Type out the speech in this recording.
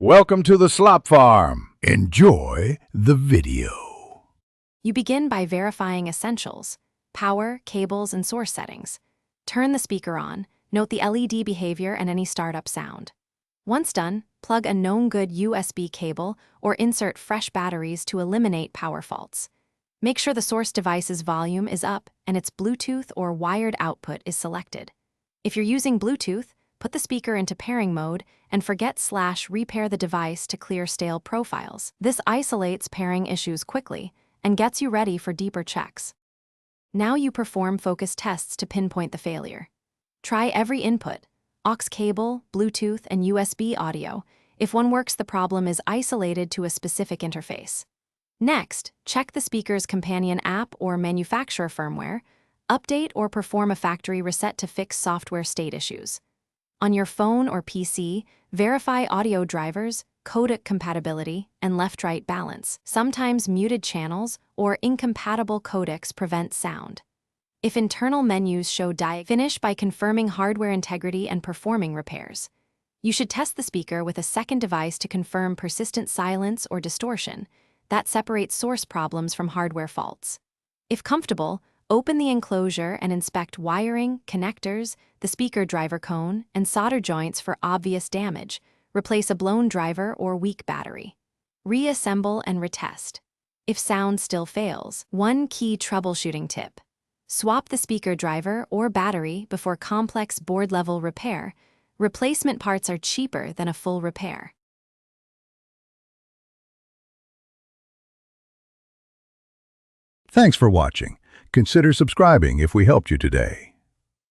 Welcome to the Slop Farm. Enjoy the video. You begin by verifying essentials: power, cables, and source settings. Turn the speaker on, note the LED behavior and any startup sound. Once done, plug a known good USB cable or insert fresh batteries to eliminate power faults. Make sure the source device's volume is up and its Bluetooth or wired output is selected. If you're using Bluetooth, put the speaker into pairing mode and forget/repair the device to clear stale profiles. This isolates pairing issues quickly and gets you ready for deeper checks. Now you perform focused tests to pinpoint the failure. Try every input: aux cable, Bluetooth, and USB audio. If one works, the problem is isolated to a specific interface. Next, check the speaker's companion app or manufacturer firmware. Update or perform a factory reset to fix software state issues. On your phone or PC, verify audio drivers, codec compatibility, and left-right balance. Sometimes muted channels or incompatible codecs prevent sound. If internal menus show finish by confirming hardware integrity and performing repairs. You should test the speaker with a second device to confirm persistent silence or distortion. That separates source problems from hardware faults. If comfortable, open the enclosure and inspect wiring, connectors, the speaker driver cone, and solder joints for obvious damage. Replace a blown driver or weak battery. Reassemble and retest. If sound still fails, one key troubleshooting tip: swap the speaker driver or battery before complex board-level repair. Replacement parts are cheaper than a full repair. Thanks for watching. Consider subscribing if we helped you today.